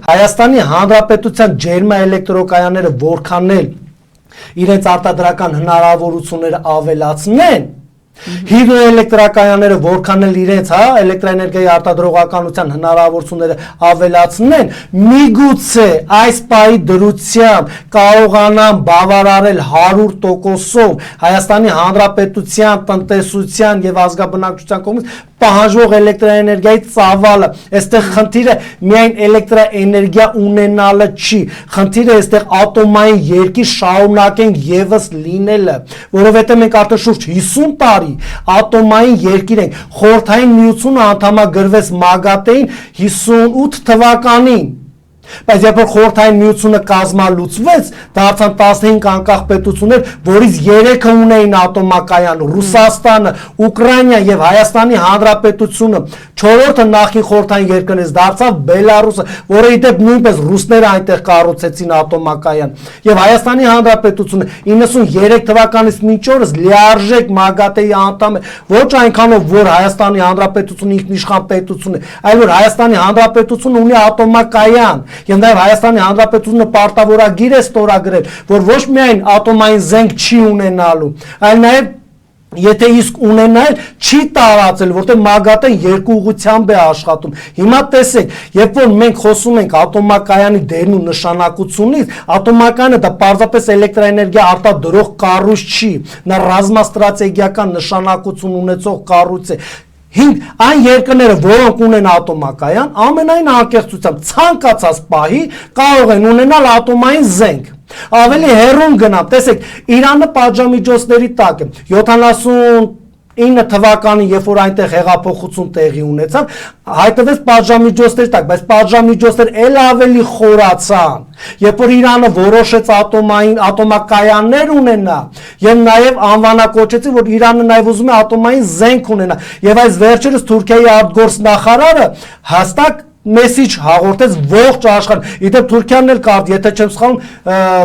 Հայաստանի Հանրապետության ջերմաէլեկտրոկայանները որքան էլ իրենց արտադրական հնարավորությունները ավելացնեն, հիդրոէլեկտրակայանները որքան էլ իրենց էլեկտրաէներգիայի արտադրողականության հնարավորությունները ավելացնեն, միգուցե այս պահի դրությամբ կարողանան բավարարել 100%-ով Հայաստանի Հանրապետության տնտեսության եւ ազգաբնակչության կողմից պահանջվող էլեկտրաէներգիայի ծավալը, այստեղ խնդիրը միայն էլեկտրաէներգիա ունենալը չի, խնդիրը այստեղ ատոմային երկիր շարունակենք եւս լինելը, որովհետեւ մենք արդեն շուրջ 50 տարի ատոմային երկիր ենք, խորհրդային միությունը անդամագրվեց ՄԱԳԱՏԷ-ին 58 թվականին, բայց երբ որ խորհրդային միությունը կազմալուծվեց, դարձան 15 անկախ պետություններ, որից 3-ը ունեին ատոմակայան, Ռուսաստանը, Ուկրաինան եւ Հայաստանի Հանրապետությունը, 4-րդը նախին խորհրդային երկրներից դարձավ Բելարուսը, որը իդեպ նույնպես ռուսները այնտեղ կառուցեցին ատոմակայան, եւ Հայաստանի Հանրապետությունը 93 թվականից մինչ օրս լիարժեք ՄԱԳԱՏԷ-ի անդամ է, ոչ այնքանով որ Հայաստանի Հանրապետությունը ինքնիշխան պետություն է, այլ որ Հայաստանի Հանրապետությունը ունի ատոմակայան եւ նաեւ Հայաստանի Հանրապետությունը պարտավորագիր է ստորագրել, որ ոչ միայն ատոմային զենք չի ունենալու, այլ նաեւ եթե իսկ ունենալ չի տարածել, որտեղ ՄԱԳԱՏԷ-ն երկու ուղղությամբ է աշխատում։ Հիմա տեսեք, երբ որ մենք խոսում ենք ատոմակայանի դերն ու նշանակությունից, ատոմակայանը դա պարզապես էլեկտրաէներգիա արտադրող կառույց չի, նա ռազմաստրատեգիական նշանակություն ունեցող կառույց է։ Այն երկրները, որոնք ունեն ատոմակայան, ամենայն անկեղծությամբ ցանկացած պահի կարող են ունենալ ատոմային զենք։ Ավելի հեռուն գնամ, տեսեք, Իրանը պատժամիջոցների տակ է, 79 թվականին, երբ որ այնտեղ հեղափոխություն տեղի ունեցավ, հայտնվեց պատժամիջոցների տակ, բայց պատժամիջոցներ էլ ավելի խորացան, երբ որ Իրանը որոշեց ատոմակայաններ ունենա եւ նաեւ անվանակոչեցին, որ Իրանը նաեւ ուզում է ատոմային զենք ունենա, եւ այս վերջերս Թուրքիայի արտգործնախարարը հստակ մեսիջ հաղորդեց ողջ աշխարհին։ Իդեպ Թուրքիան էլ կար, եթե չեմ սխալվում,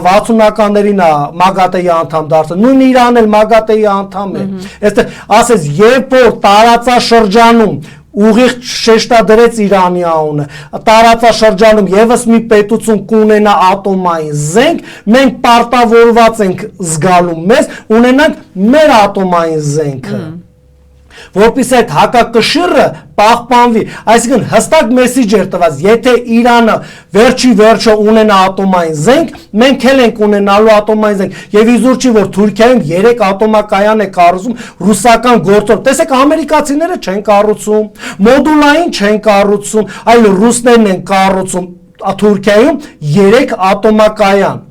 60-ականներին է ՄԱԳԱՏԷ-ի անդամ դարձել։ Նույն Իրանն էլ ՄԱԳԱՏԷ-ի անդամ է։ Այստեղ ասես, երբ որ տարածաշրջանում ուղիղ շեշտադրեց Իրանի անունը, տարածաշրջանում եւս մի պետություն կունենա ատոմային զենք, մենք պարտավորված ենք զգալու մեզ ունենանք մեր ատոմային զենքը, որպեսզի այդ հակակշիռը պահպանվի, այսինքն հստակ մեսիջ էր տված, եթե Իրանը վերջի վերջը ունենա ատոմային զենք, մենք էլ ենք ունենալու ատոմային զենք, եւ իզուր չի, որ Թուրքիայում 3 ատոմակայան է կառուցում ռուսական գործով, տեսեք ամերիկացիները չեն կառուցում, մոդուլային չեն կառուցում, այլ ռուսներն են կառուցում Թուրքիայում 3 ատոմակայան։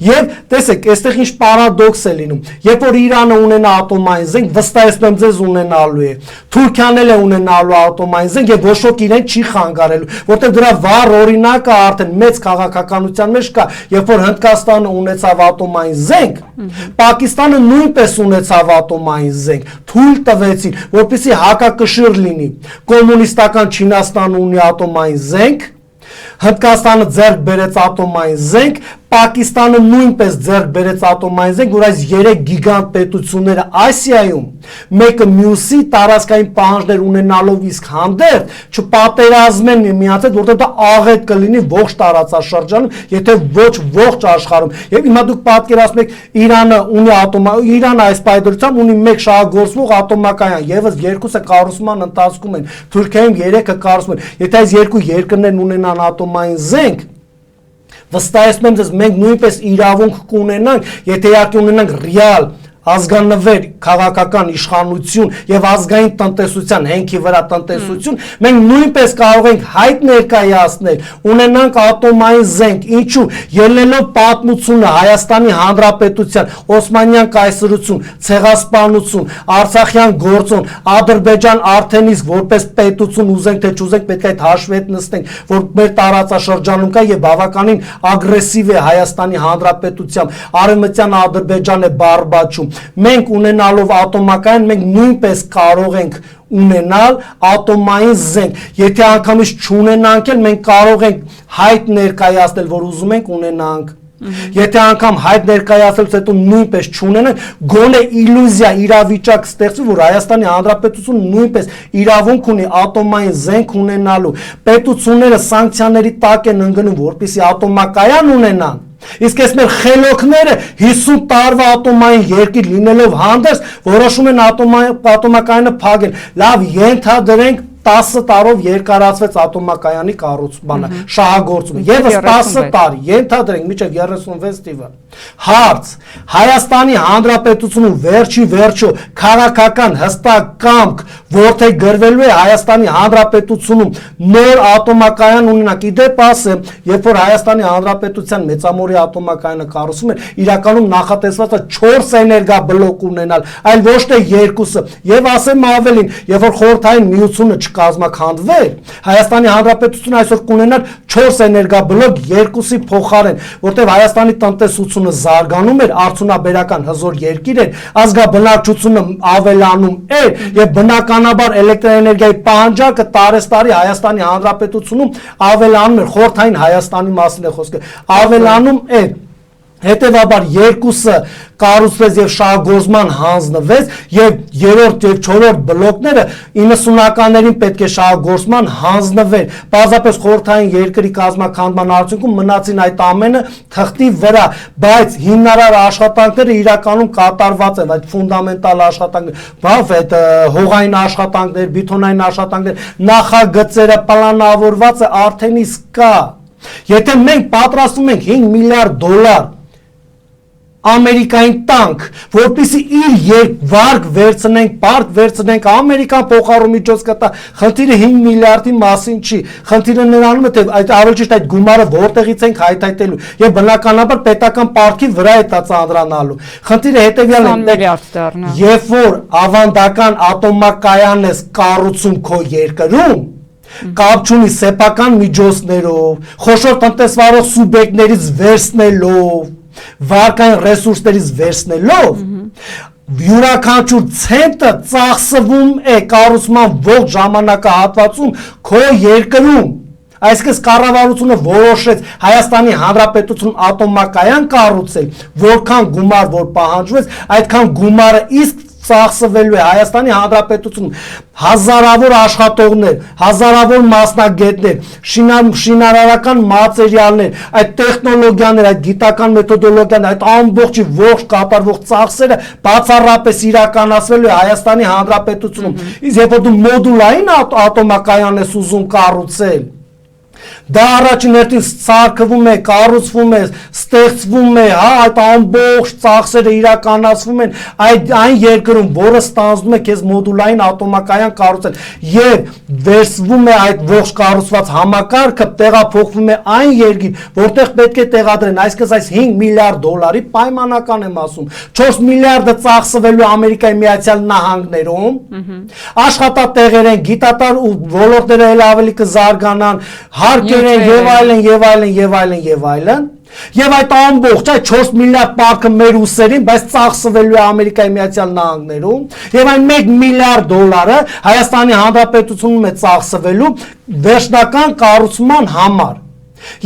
Եվ տեսեք, այստեղ ինչ պարադոքս է լինում, երբ որ Իրանը ունենա ատոմային զենք, վստահեցնում ձեզ ունենալու է, Թուրքիան էլ է ունենալու ատոմային զենք եւ ոչ ոք իրեն չի խանգարելու, որտեղ դրա վառ օրինակը արդեն մեծ քաղաքականության մեջ կա, երբ որ Հնդկաստանը ունեցավ ատոմային զենք, Պակիստանը նույնպես ունեցավ ատոմային զենք, թույլ տվեցին, որպեսզի հակակշիռ լինի, կոմունիստական Չինաստանը ունի ատոմային զենք, Հնդկաստանը ձեռք բերեց ատոմային զենք, Պակիստանը նույնպես ձեռք բերեց ատոմային զենք, որ այս 3 գիգանտ պետությունները Ասիայում մեկը մյուսի տարածքային պահանջներ ունենալով իսկ հանդերձ չպատերազմեն միմյանց հետ, որտեղ դա աղետ կլինի ողջ տարածաշրջանում, եթե ոչ ողջ աշխարհում։ Եվ հիմա դուք պատկերացնում եք, Իրանը ունի Իրանը այս պայդրությամբ ունի 1 շահագործվող ատոմակայան, եւս 2-ը կառուցման ընթացքում են, Թուրքիայում 3-ը կառուցվում են։ Եթե այս երկու երկրներն ունենան ատոմային զենք, վստահեցնում եմ ձեզ, մենք նույնպես իրավունք կունենանք, եթե իհարկե ունենանք ռեալ ազգանվեր քաղաքական իշխանություն եւ ազգային տնտեսության հենքի վրա տնտեսություն, մենք նույնպես կարող ենք հայտ ներկայացնել, ունենանք ատոմային զենք, ինչու ելնելով պատմությունը Հայաստանի Հանրապետության, Օսմանյան կայսրություն, ցեղասպանություն, Արցախյան գործոն, Ադրբեջան արդեն իսկ որպես պետություն ուզենք թե չուզենք պետք է այդ հաշվի հետ նստենք, որ մեր տարածաշրջանում կա եւ բավականին ագրեսիվ է Հայաստանի Հանրապետությամբ, արևմտյան Ադրբեջան է բարբաչում։ Մենք ունենալով ատոմակայան, մենք նույնպես կարող ենք ունենալ ատոմային զենք, եթե անգամից չունենանք էլ, մենք կարող ենք հայտ ներկայացնել, որ ուզում ենք ունենանք։ Եթե անգամ հայտ ներկայացելուց հետո նույնպես չունենեն, գոնե իլյուզիա իրավիճակ ստեղծվի, որ Հայաստանի Հանրապետությունը նույնպես իրավունք ունի ատոմային զենք ունենալու, պետությունները սանկցիաների տակ են ընկնում, որպեսզի ատոմակայան ունենան։ Իսկ այս մեր խելոքները 50 տարվա ատոմային երկիր լինելով հանդերձ որոշում են ատոմակայանը փակել։ Լավ, ենթադրենք 10 տարով երկարացվեց ատոմակայանի կառուցմանը, շահագործումը, եւս 10 տարի, ենթադրենք մինչև 36 թիվը։ Հարց. Հայաստանի Հանրապետությունում վերջի վերջո քաղաքական հստակ կամք որթե գրվելու է Հայաստանի Հանրապետությունում նոր ատոմակայան ունենանք։ Իդեպ ասեմ, երբ որ Հայաստանի Հանրապետության մեծամորի ատոմակայանը կառուցվում էր, իրականում նախատեսված է 4 էներգաբլոկ ունենալ, այլ ոչ թե 2-ը։ Եվ ասեմ ավելին, երբ որ խորհրդային միությունը կազմակերպվել, Հայաստանի Հանրապետությունը այսօր կունենար 4 էներգաբլոկ 2-ի փոխարեն, որտեղ Հայաստանի տնտեսությունը զարգանում էր, արդյունաբերական հզոր երկիր էր, ազգաբնակչությունը ավելանում էր եւ բնականաբար էլեկտրաէներգիայի պահանջարկը տարեստարի Հայաստանի Հանրապետությունում ավելանում էր, խորհրդային Հայաստանի մասին է խոսքը, ավելանում էր։ Հետևաբար 2-ը կառուցվեց եւ շահագործման հանձնվեց եւ 3-րդ եւ 4-րդ բլոկները 90-ականներին պետք է շահագործման հանձնվեր։ Պարզապես խորհրդային երկրի կազմակերպման արդյունքում մնացին այդ ամենը թղթի վրա, բայց հիմնարար աշխատանքները իրականում կատարված են, այդ ֆունդամենտալ աշխատանքները, բավ այդ հողային աշխատանքներ, բետոնային աշխատանքներ, նախագծերը պլանավորված է արդեն իսկ կա։ Եթե մենք պատրաստում ենք 5 միլիարդ դոլար Ամերիկային տանք, որպեսզի իր վարկ վերցնենք, պարկ վերցնենք, Ամերիկան փոխարոն միջոց կտա, խնդիրը 5 միլիարդի մասին չի, խնդիրը նրանում է, թե այդ ավելի ճիշտ այդ գումարը որտեղից ենք հայթայթելու եւ բնականաբար պետական պարքի վրա է դա ծանրանալու։ Խնդիրը հետեւյալն է, երբ որ ավանդական ատոմակայանն է կառուցում քո երկրում, կապ չունի սեփական միջոցներով, խոշոր տնտեսվարող սուբյեկտներից վերցնելով, վարկային ռեսուրսներից վերցնելով, յուրաքանչյուր ցենտը ծախսվում է կառուցման ողջ ժամանակահատվածում քո երկրում։ Այսինքն կառավարությունը որոշեց Հայաստանի Հանրապետությունում ատոմակայան կառուցել, որքան գումար որ պահանջվեց, այդքան գումարը իսկ ծախսվելու է Հայաստանի Հանրապետությունում, հազարավոր աշխատողներ, հազարավոր մասնագետներ, շինարարական մատերիալներ, այդ տեխնոլոգիաներ, այդ գիտական մեթոդոլոգիաներ, այդ ամբողջի ողջ կատարվող ծախսերը բացառապես իրականացվելու է Հայաստանի Հանրապետությունում։ Իսկ երբ դու մոդուլային ատոմակայան ես ուզում կառուցել, դա առաջին հերթին սարքվում է, կառուցվում է, ստեղծվում է, հա, այդ ամբողջ ծախսերը իրականացվում են այն երկրում, որը ստանձնում է քեզ մոդուլային ատոմակայան կառուցել, եւ վերցվում է այդ ողջ կառուցված համակարգը, տեղափոխվում է այն երկիր, որտեղ պետք է տեղադրեն, այսինքն այս 5 միլիարդ դոլարի պայմանական եմ ասում, 4 միլիարդը ծախսվելու Ամերիկայի Միացյալ Նահանգներում, աշխատատեղեր են, գիտատար ոլորտները էլ ավելի կզարգանան, հարկեր են եւ այլն եւ այլն եւ այլն եւ այլն եւ այդ ամբողջ այդ 4 միլիարդ պարքը մեր ուսերին, բայց ծախսվելու է Ամերիկայի Միացյալ Նահանգներում եւ այն 1 միլիարդ դոլարը Հայաստանի Հանրապետությունում է ծախսվելու վերջնական կառուցման համար։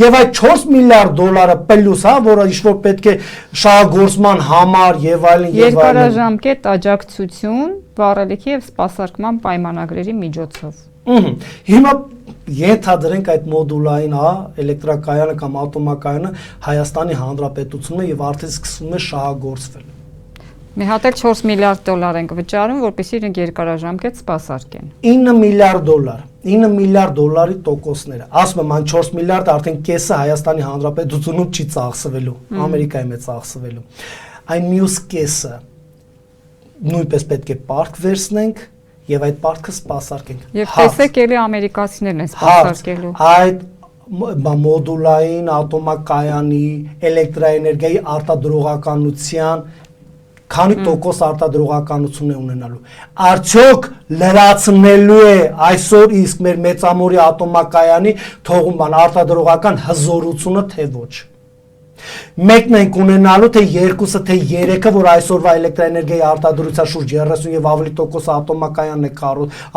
Եվ այդ 4 միլիարդ դոլարը պլյուս, հա, որը ինչ-որ պետք է շահագործման համար եւ այլն եւ այլն։ Երկարաժամկետ աջակցություն վառելիքի եւ սպասարկման պայմանագրերի միջոցով։ Հիմա ենթադրենք այդ մոդուլային, հա, էլեկտրակայանը կամ ատոմակայանը Հայաստանի Հանրապետությունում է եւ արդեն սկսվում է շահագործվել։ Մի հատ էլ 4 միլիարդ դոլար ենք վճարում, որպեսզի իրենք երկարաժամկետ սպասարկեն։ 9 միլիարդ դոլար, 9 միլիարդ դոլարի տոկոսները։ Ասում եմ, այն 4 միլիարդը արդեն կեսը Հայաստանի Հանրապետությունում չի ծախսվելու, Ամերիկայում է ծախսվելու։ Այն մյուս կեսը նույնպես պետք է պարկ վերցնենք եւ այդ պարտքը սպասարկենք։ Եվ տեսեք, էլի ամերիկացիներն են սպասարկելու։ Այդ մոդուլային ատոմակայանի էլեկտրաէներգիայի արտադրողականության քանի տոկոս արտադրողականություն է ունենալու։ Արդյոք լրացնելու է այսօր իսկ մեր մեծամորի ատոմակայանի թողումն արտադրողական հզորությունը, թե ոչ։ Մեկն ենք ունենալու, թե երկուսը, թե երեքը, որ այսօրվա էլեկտրաէներգիայի արտադրության շուրջ 30 եւ ավելի տոկոս ատոմակայանն է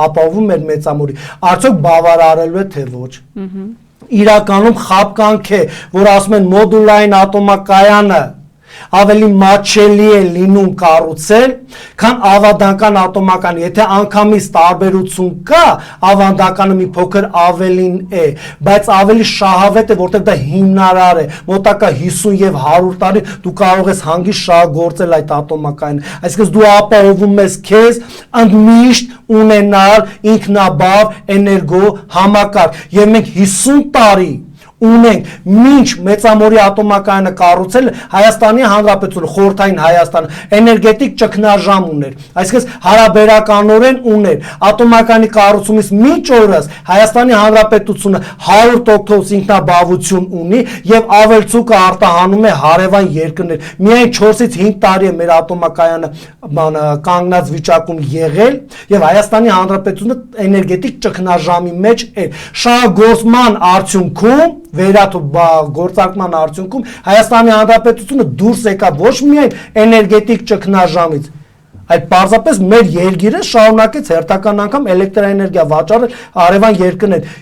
ապահովում մեր մեծամորի, արդյոք բավարարելու է, թե ոչ։ իրականում խապկանք է, որ ասում են մոդուլային ատոմակայանը ավելի մատչելի է լինում կառուցել, քան ավանդական ատոմական, եթե անգամից տարբերություն կա, ավանդականը մի փոքր ավելին է, բայց ավելի շահավետ է, որտեղ դա հիմնարար է, մոտակա 50 եւ 100 տարի դու կարող ես հանգիստ շահագործել այդ ատոմակայանը, այսինքն դու ապահովում ես քեզ ընդմիշտ ունենալ ինքնաբավ էներգո համակարգ, եւ մենք 50 տարի ունենք մինչ մեծամորի ատոմակայանը կառուցել Հայաստանի Հանրապետությունը, խորհրդային Հայաստանը էներգետիկ ճգնաժամ ուներ, այսինքն հարաբերականորեն ուներ ատոմակայանի կառուցումից մինչ օրս Հայաստանի Հանրապետությունը 100% ինքնաբավություն ունի եւ ավելցուկը արտահանում է հարևան երկրներ, միայն 4-ից 5 տարի է մեր ատոմակայանը կանգնած վիճակում եղել եւ Հայաստանի Հանրապետությունը էներգետիկ ճգնաժամի մեջ էր, շահագործման արդյունքում վերագործարկման արդյունքում Հայաստանի Հանրապետությունը դուրս եկավ ոչ միայն էներգետիկ ճգնաժամից, այլ պարզապես մեր երկիրը շարունակեց հերթական անգամ էլեկտրաէներգիա վաճառել հարևան երկրներ